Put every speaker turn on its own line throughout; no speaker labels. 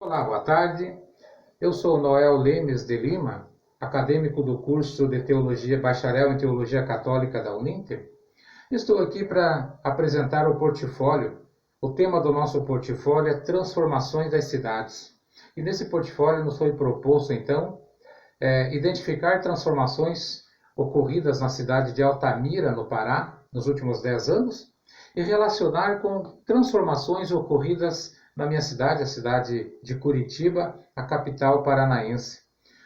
Olá, boa tarde. Eu sou Noel Lemes de Lima, acadêmico do curso de Teologia, Bacharel em Teologia Católica da Uninter. Estou aqui para apresentar o portfólio. O tema do nosso portfólio é Transformações das Cidades. E nesse portfólio nos foi proposto, então, identificar transformações ocorridas na cidade de Altamira, no Pará, nos últimos 10 anos, e relacionar com transformações ocorridas na minha cidade, a cidade de Curitiba, a capital paranaense.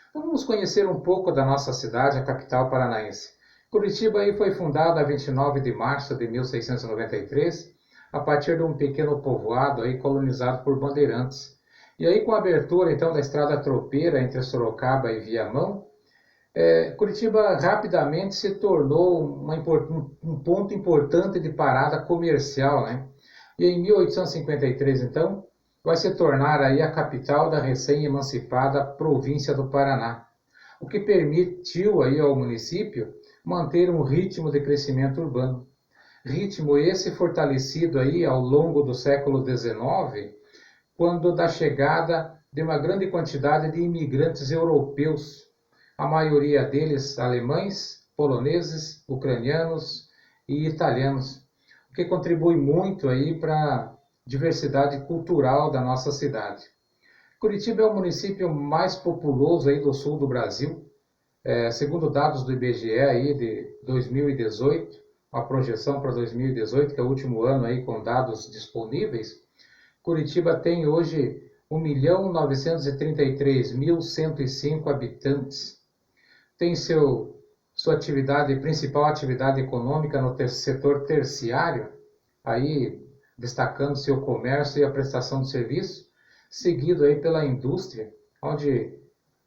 Então vamos conhecer um pouco da nossa cidade, a capital paranaense. Curitiba aí foi fundada a 29 de março de 1693, a partir de um pequeno povoado aí colonizado por bandeirantes. E aí com a abertura então da estrada tropeira entre Sorocaba e Viamão, Curitiba rapidamente se tornou um ponto importante de parada comercial, né? E em 1853, então, vai se tornar aí a capital da recém-emancipada província do Paraná, o que permitiu aí ao município manter um ritmo de crescimento urbano. Ritmo esse fortalecido aí ao longo do século XIX, quando da chegada de uma grande quantidade de imigrantes europeus, a maioria deles alemães, poloneses, ucranianos e italianos, o que contribui muito aí para a diversidade cultural da nossa cidade. Curitiba é o município mais populoso aí do sul do Brasil, segundo dados do IBGE aí de 2018, a projeção para 2018, que é o último ano aí com dados disponíveis. Curitiba tem hoje 1.933.105 habitantes. Tem sua principal atividade econômica no setor terciário, aí destacando seu comércio e a prestação de serviço, seguido aí pela indústria, onde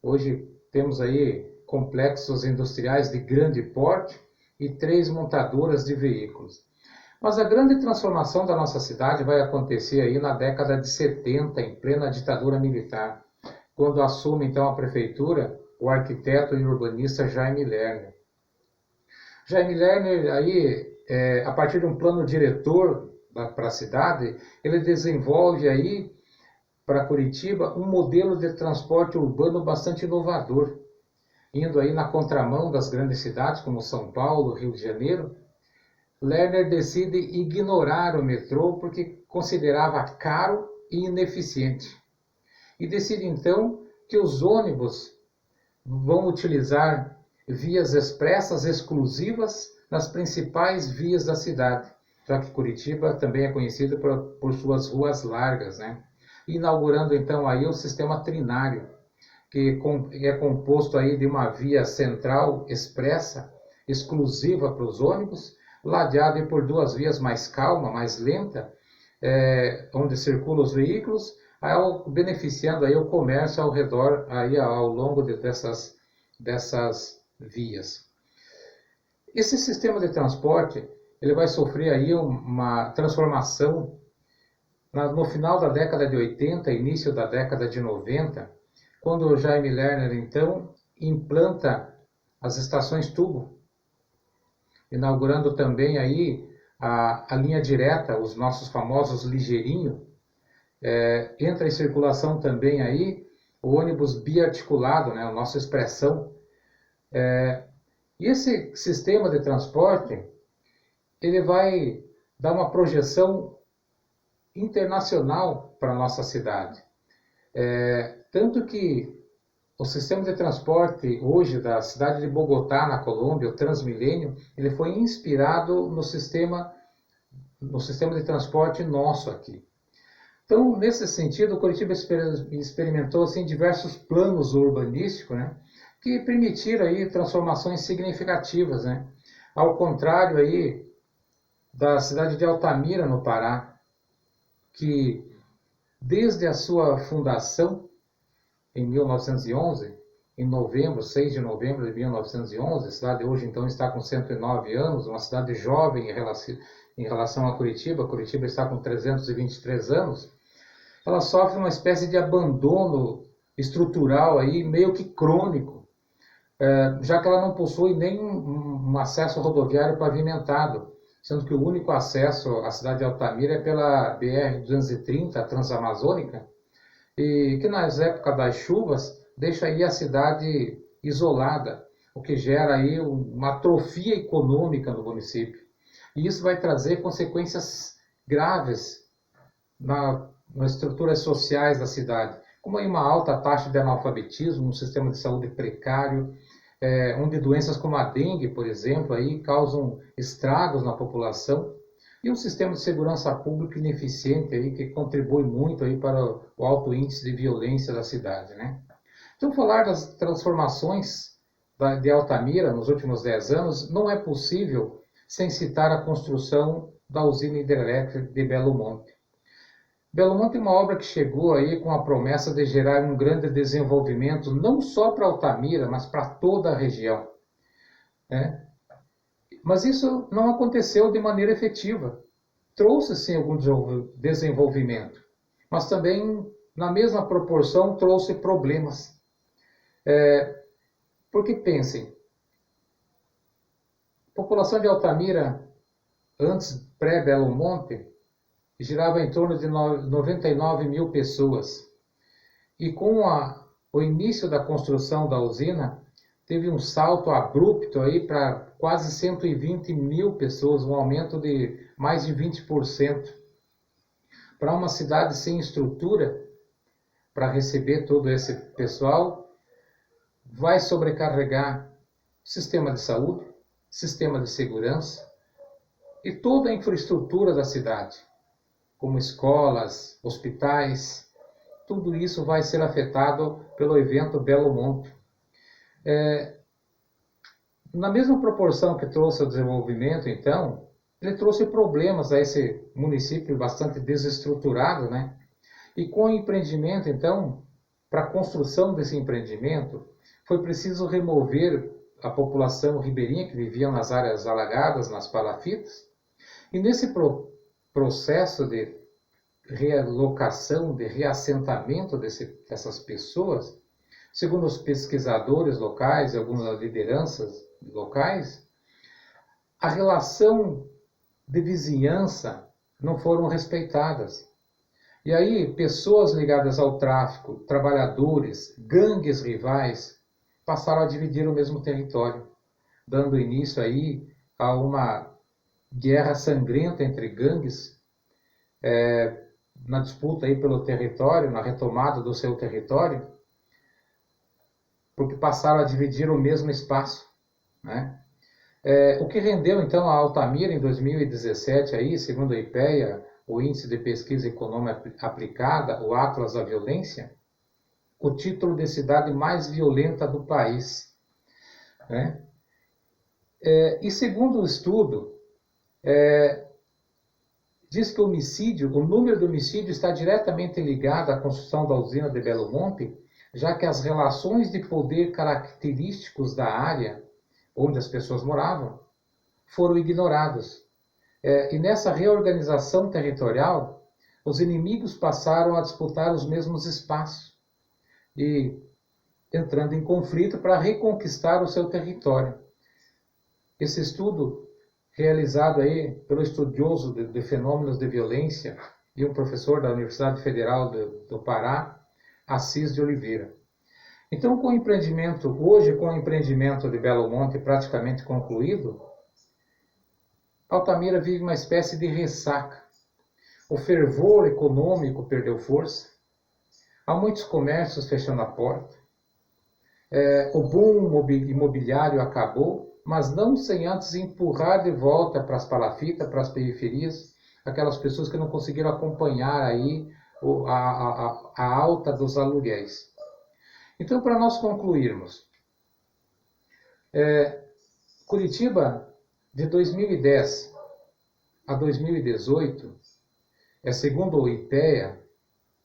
hoje temos aí complexos industriais de grande porte e 3 montadoras de veículos. Mas a grande transformação da nossa cidade vai acontecer aí na década de 70, em plena ditadura militar, quando assume então a prefeitura o arquiteto e urbanista Jaime Lerner. Jaime Lerner, aí, a partir de um plano diretor para a cidade, ele desenvolve aí para Curitiba um modelo de transporte urbano bastante inovador, indo aí na contramão das grandes cidades como São Paulo, Rio de Janeiro. Lerner decide ignorar o metrô porque considerava caro e ineficiente. E decide então que os ônibus vão utilizar vias expressas exclusivas nas principais vias da cidade, já que Curitiba também é conhecido por suas ruas largas, né? Inaugurando então aí o sistema trinário, que é composto aí de uma via central expressa, exclusiva para os ônibus, ladeada por 2 vias mais calma, mais lenta, onde circulam os veículos, beneficiando aí o comércio ao redor, aí ao longo dessas vias. Esse sistema de transporte ele vai sofrer aí uma transformação no final da década de 80, início da década de 90, quando o Jaime Lerner então implanta as estações tubo, inaugurando também aí a linha direta, os nossos famosos ligeirinho. Entra em circulação também aí o ônibus biarticulado, né, a nossa expressão. E esse sistema de transporte, ele vai dar uma projeção internacional para a nossa cidade. Tanto que o sistema de transporte hoje da cidade de Bogotá, na Colômbia, o Transmilênio, ele foi inspirado no sistema de transporte nosso aqui. Então, nesse sentido, o Curitiba experimentou assim, diversos planos urbanísticos, né, que permitiram aí, transformações significativas, né, ao contrário aí, da cidade de Altamira, no Pará, que desde a sua fundação, em 1911, em novembro, 6 de novembro de 1911, a cidade hoje então está com 109 anos, uma cidade jovem em relação a Curitiba. Curitiba está com 323 anos. Ela sofre uma espécie de abandono estrutural aí, meio que crônico, já que ela não possui nem um acesso rodoviário pavimentado, sendo que o único acesso à cidade de Altamira é pela BR-230, a Transamazônica, e que nas épocas das chuvas deixa aí a cidade isolada, o que gera aí uma atrofia econômica no município. E isso vai trazer consequências graves nas estruturas sociais da cidade, como aí uma alta taxa de analfabetismo, um sistema de saúde precário, onde doenças como a dengue, por exemplo, aí causam estragos na população, e um sistema de segurança pública ineficiente aí, que contribui muito aí para o alto índice de violência da cidade, né? Então, falar das transformações de Altamira nos últimos 10 anos não é possível sem citar a construção da usina hidrelétrica de Belo Monte. Belo Monte é uma obra que chegou aí com a promessa de gerar um grande desenvolvimento, não só para Altamira, mas para toda a região, né? Mas isso não aconteceu de maneira efetiva. Trouxe sim algum desenvolvimento, mas também, na mesma proporção, trouxe problemas. Porque pensem, a população de Altamira, antes pré-Belo Monte, girava em torno de 99 mil pessoas. E com o início da construção da usina, teve um salto abrupto aí para quase 120 mil pessoas, um aumento de mais de 20%. Para uma cidade sem estrutura para receber todo esse pessoal, vai sobrecarregar sistema de saúde, sistema de segurança e toda a infraestrutura da cidade, como escolas, hospitais. Tudo isso vai ser afetado pelo evento Belo Monte. Na mesma proporção que trouxe o desenvolvimento, então, ele trouxe problemas a esse município bastante desestruturado, né? E com o empreendimento, então, para a construção desse empreendimento, foi preciso remover a população ribeirinha que vivia nas áreas alagadas, nas palafitas, e nesse processo de realocação, de reassentamento dessas pessoas, segundo os pesquisadores locais e algumas lideranças locais, a relação de vizinhança não foram respeitadas. E aí, pessoas ligadas ao tráfico, trabalhadores, gangues rivais, passaram a dividir o mesmo território, dando início aí a uma guerra sangrenta entre gangues, na disputa aí pelo território, na retomada do seu território, porque passaram a dividir o mesmo espaço, né? O que rendeu então a Altamira em 2017, aí, segundo a IPEA, o Índice de Pesquisa Econômica Aplicada, o Atlas da Violência, o título de cidade mais violenta do país, né? E segundo o estudo, diz que o número de homicídio está diretamente ligado à construção da usina de Belo Monte, já que as relações de poder característicos da área onde as pessoas moravam foram ignoradas. E nessa reorganização territorial, os inimigos passaram a disputar os mesmos espaços e entrando em conflito para reconquistar o seu território. Esse estudo, realizado aí pelo estudioso de fenômenos de violência e um professor da Universidade Federal do Pará, Assis de Oliveira. Então, hoje, com o empreendimento de Belo Monte praticamente concluído, Altamira vive uma espécie de ressaca. O fervor econômico perdeu força, há muitos comércios fechando a porta, o boom imobiliário acabou, mas não sem antes empurrar de volta para as palafitas, para as periferias, aquelas pessoas que não conseguiram acompanhar aí a alta dos aluguéis. Então, para nós concluirmos, Curitiba, de 2010 a 2018, segundo o IPEA,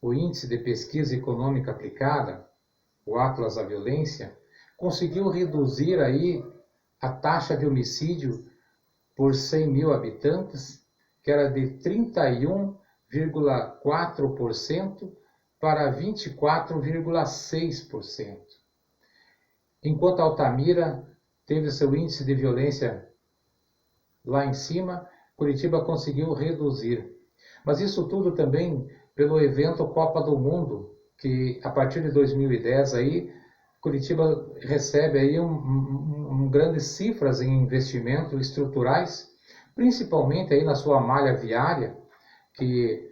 o Índice de Pesquisa Econômica Aplicada, o Atlas da Violência, conseguiu reduzir aí a taxa de homicídio por 100 mil habitantes, que era de 31,4% para 24,6%. Enquanto Altamira teve seu índice de violência lá em cima, Curitiba conseguiu reduzir. Mas isso tudo também pelo evento Copa do Mundo, que a partir de 2010 aí, Curitiba recebe aí grandes cifras em investimentos estruturais, principalmente aí na sua malha viária, que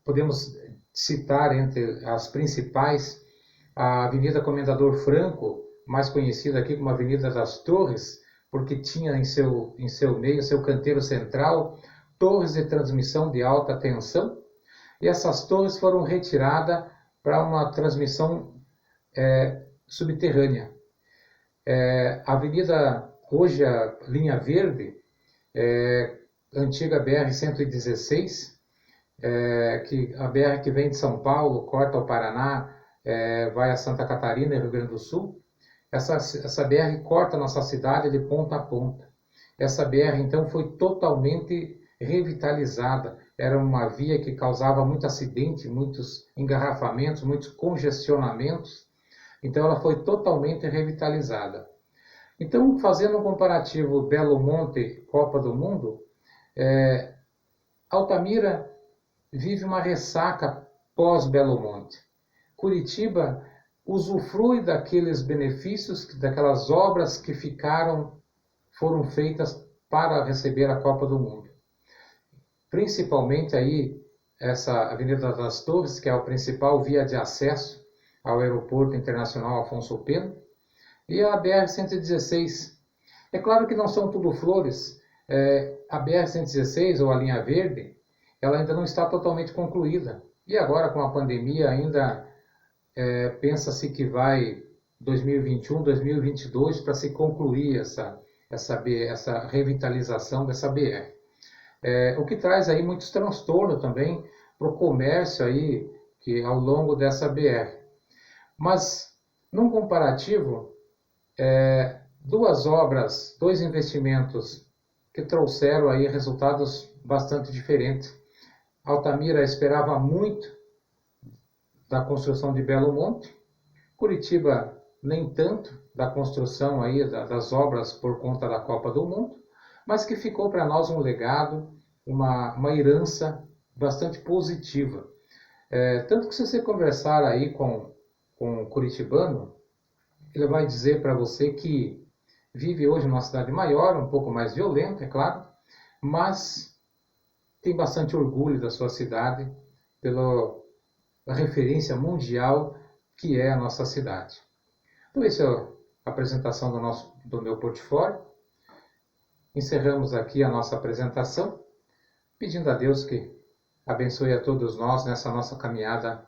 podemos citar entre as principais a Avenida Comendador Franco, mais conhecida aqui como Avenida das Torres, porque tinha em seu meio, seu canteiro central, torres de transmissão de alta tensão, e essas torres foram retiradas para uma transmissão subterrânea. A avenida, hoje a linha verde, antiga BR-116, que a BR que vem de São Paulo, corta o Paraná, vai a Santa Catarina e Rio Grande do Sul. Essa BR corta a nossa cidade de ponta a ponta. Essa BR, então, foi totalmente revitalizada. Era uma via que causava muito acidente, muitos engarrafamentos, muitos congestionamentos. Então, ela foi totalmente revitalizada. Então, fazendo um comparativo Belo Monte, Copa do Mundo, Altamira vive uma ressaca pós-Belo Monte. Curitiba usufrui daqueles benefícios, daquelas obras que foram feitas para receber a Copa do Mundo. Principalmente aí essa Avenida das Torres, que é a principal via de acesso ao Aeroporto Internacional Afonso Pena, e a BR-116. É claro que não são tudo flores. A BR-116, ou a linha verde, ela ainda não está totalmente concluída. E agora, com a pandemia, ainda pensa-se que vai 2021, 2022 para se concluir essa revitalização dessa BR. O que traz aí muitos transtornos também para o comércio aí, que ao longo dessa BR. Mas, num comparativo, dois investimentos que trouxeram aí resultados bastante diferentes. Altamira esperava muito da construção de Belo Monte, Curitiba nem tanto da construção aí das obras por conta da Copa do Mundo, mas que ficou para nós um legado, uma herança bastante positiva. Tanto que se você conversar aí com um curitibano, ele vai dizer para você que vive hoje numa cidade maior, um pouco mais violenta, é claro, mas tem bastante orgulho da sua cidade pela referência mundial que é a nossa cidade. Então, essa é a apresentação do meu portfólio. Encerramos aqui a nossa apresentação, pedindo a Deus que abençoe a todos nós nessa nossa caminhada